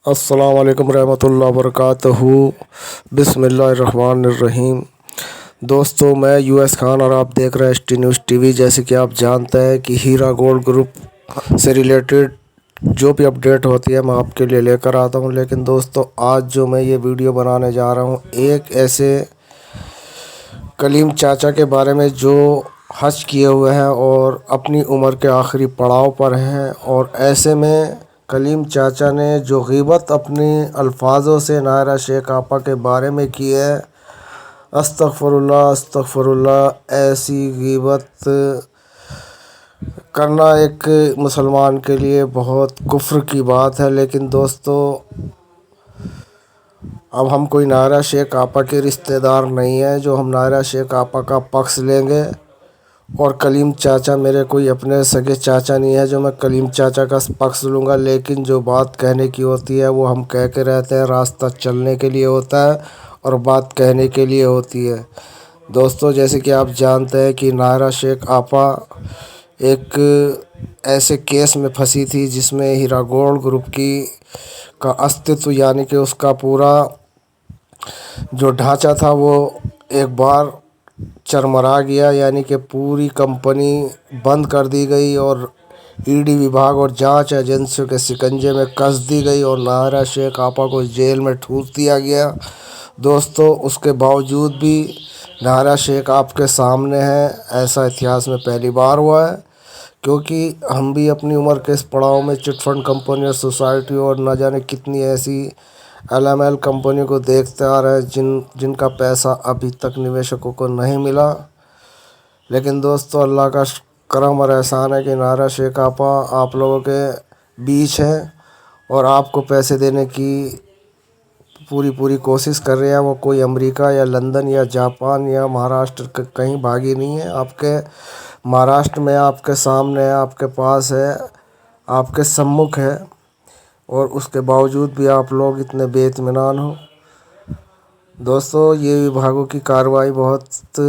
अस्सलाम वालेकुम रहमतुल्लाहि वबरकातुहू। बिस्मिल्लाहिर्रहमानिर्रहीम। दोस्तों, मैं यूएस खान और आप देख रहे हैं एसटी न्यूज़ टीवी। जैसे कि आप जानते हैं कि हीरा गोल्ड ग्रुप से रिलेटेड जो भी अपडेट होती है मैं आपके लिए लेकर आता हूं। लेकिन दोस्तों, आज जो मैं ये वीडियो बनाने जा रहा हूं, एक ऐसे कलीम चाचा के बारे में जो हज किए हुए हैं और अपनी उम्र के आखिरी पड़ाव पर हैं। और ऐसे में कलीम चाचा ने जो ग़ीबत अपने अल्फाजों से नायरा शेख आपा के बारे में की है, अस्तग़फ़िरुल्लाह अस्तग़फ़िरुल्लाह। ऐसी ग़ीबत करना एक मुसलमान के लिए बहुत कुफ्र की बात है। लेकिन दोस्तों, अब हम कोई नायरा शेख आपा के रिश्तेदार नहीं है जो हम नायरा शेख आपा का पक्ष लेंगे। और कलीम चाचा मेरे कोई अपने सगे चाचा नहीं है जो मैं कलीम चाचा का पक्ष लूँगा। लेकिन जो बात कहने की होती है वो हम कह के रहते हैं। रास्ता चलने के लिए होता है और बात कहने के लिए होती है। दोस्तों, जैसे कि आप जानते हैं कि नायरा शेख आपा एक ऐसे केस में फंसी थी जिसमें हीरा गोल्ड ग्रुप की का अस्तित्व यानी कि उसका पूरा जो ढांचा था वो एक बार चरमरा गया। यानी कि पूरी कंपनी बंद कर दी गई और ईडी विभाग और जांच एजेंसियों के शिकंजे में कस दी गई और नायरा शेख आपा को जेल में ठूस दिया गया। दोस्तों, उसके बावजूद भी नायरा शेख आपके सामने है। ऐसा इतिहास में पहली बार हुआ है, क्योंकि हम भी अपनी उम्र के इस पड़ाव में चिटफंड कंपनी और सोसाइटी और न जाने कितनी ऐसी एलएमएल कंपनी को देखते आ रहे हैं जिनका पैसा अभी तक निवेशकों को नहीं मिला। लेकिन दोस्तों, अल्लाह का करम और एहसान है कि नायरा शेख आपा आप लोगों के बीच हैं और आपको पैसे देने की पूरी कोशिश कर रहे हैं। वो कोई अमेरिका या लंदन या जापान या महाराष्ट्र कहीं भागी नहीं है। आपके महाराष्ट्र में आपके सामने है, आपके पास है, आपके सम्मुख है। और उसके बावजूद भी आप लोग इतने बेइत्मीनान हो। दोस्तों, ये विभागों की कार्रवाई बहुत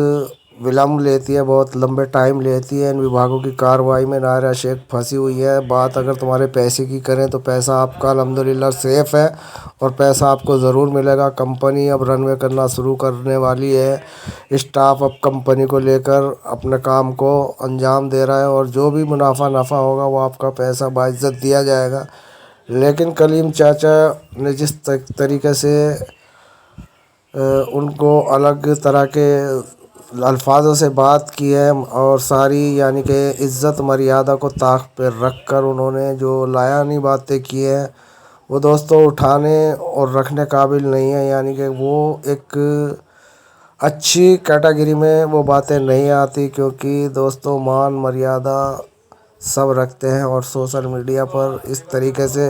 विलम्ब लेती है, बहुत लंबे टाइम लेती है। इन विभागों की कार्रवाई में नायरा शेख फंसी हुई है। बात अगर तुम्हारे पैसे की करें तो पैसा आपका अल्हम्दुलिल्लाह सेफ़ है और पैसा आपको ज़रूर मिलेगा। कंपनी अब रनवे करना शुरू करने वाली है। स्टाफ अब कंपनी को लेकर अपने काम को अंजाम दे रहा है और जो भी मुनाफा नफ़ा होगा वो आपका पैसा बाइज्जत दिया जाएगा। लेकिन कलीम चाचा ने जिस तरीके से उनको अलग तरह के अल्फाजों से बात की है और सारी यानी कि इज़्ज़त मर्यादा को ताक पे रख कर उन्होंने जो लायानी बातें की हैं वो दोस्तों उठाने और रखने काबिल नहीं है। यानी कि वो एक अच्छी कैटेगरी में वो बातें नहीं आती, क्योंकि दोस्तों मान मर्यादा सब रखते हैं और सोशल मीडिया पर इस तरीके से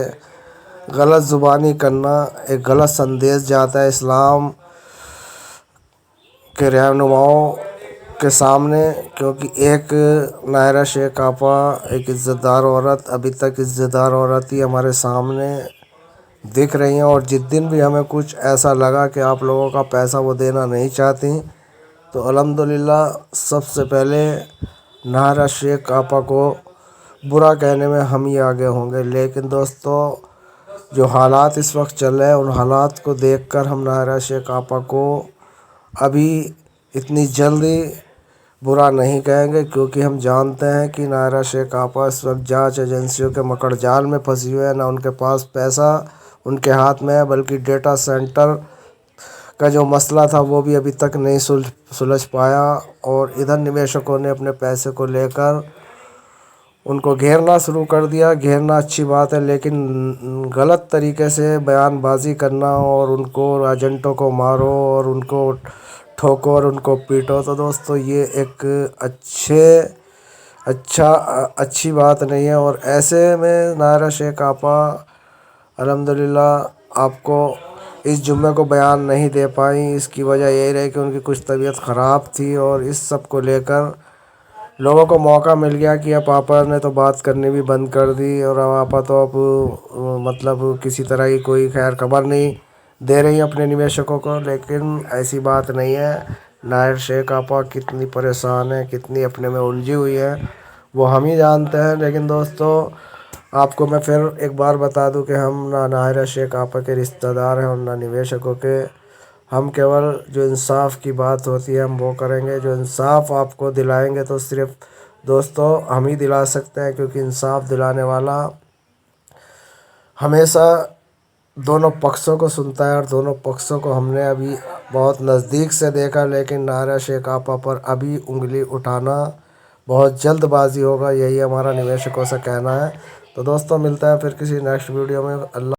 गलत ज़ुबानी करना एक गलत संदेश जाता है इस्लाम के रहनुमाओं के सामने। क्योंकि एक नायरा शेख आपा एक इज़्ज़तदार औरत, अभी तक इज़्ज़तदार औरत ही हमारे सामने दिख रही हैं। और जिस दिन भी हमें कुछ ऐसा लगा कि आप लोगों का पैसा वो देना नहीं चाहती, तो अल्हम्दुलिल्लाह सबसे पहले नायरा शेख आपा को बुरा कहने में हम ही आगे होंगे। लेकिन दोस्तों, जो हालात इस वक्त चल रहे हैं उन हालात को देखकर हम नायरा शेख आपा को अभी इतनी जल्दी बुरा नहीं कहेंगे, क्योंकि हम जानते हैं कि नायरा शेख आपा इस वक्त जांच एजेंसियों के मकड़ जाल में फंसी हुई है। ना उनके पास पैसा उनके हाथ में है, बल्कि डेटा सेंटर का जो मसला था वो भी अभी तक नहीं सुलझ पाया। और इधर निवेशकों ने अपने पैसे को लेकर उनको घेरना शुरू कर दिया। घेरना अच्छी बात है, लेकिन गलत तरीके से बयानबाजी करना और उनको एजेंटों को मारो और उनको ठोको और उनको पीटो, तो दोस्तों ये एक अच्छी बात नहीं है। और ऐसे में नायरा शेख आपा अल्हम्दुलिल्लाह आपको इस जुम्मे को बयान नहीं दे पाई। इसकी वजह यही रही कि उनकी कुछ तबीयत ख़राब थी और इस सब को लेकर लोगों को मौका मिल गया कि अब आपा ने तो बात करनी भी बंद कर दी और आपा तो अब मतलब किसी तरह की कोई खैर खबर नहीं दे रही अपने निवेशकों को। लेकिन ऐसी बात नहीं है। नायरा शेख आपा कितनी परेशान है, कितनी अपने में उलझी हुई है, वो हम ही जानते हैं। लेकिन दोस्तों, آپ کو میں پھر ایک بار بتا دوں کہ ہم نہ ناہرہ شیخ آپا کے رشتہ دار ہیں اور نہ نویشکوں کے. ہم کیول جو انصاف کی بات ہوتی ہے ہم وہ کریں گے. جو انصاف آپ کو دلائیں گے تو صرف دوستو ہم ہی دلا سکتے ہیں، کیونکہ انصاف دلانے والا ہمیشہ دونوں پکشوں کو سنتا ہے، اور دونوں پکشوں کو ہم نے ابھی بہت نزدیک سے دیکھا. لیکن ناہرہ شیخ آپا پر ابھی انگلی اٹھانا بہت جلد بازی ہوگا، یہی ہمارا نویشکوں سے کہنا ہے. تو دوستوں ملتا ہے پھر کسی نیکسٹ ویڈیو میں. اللہ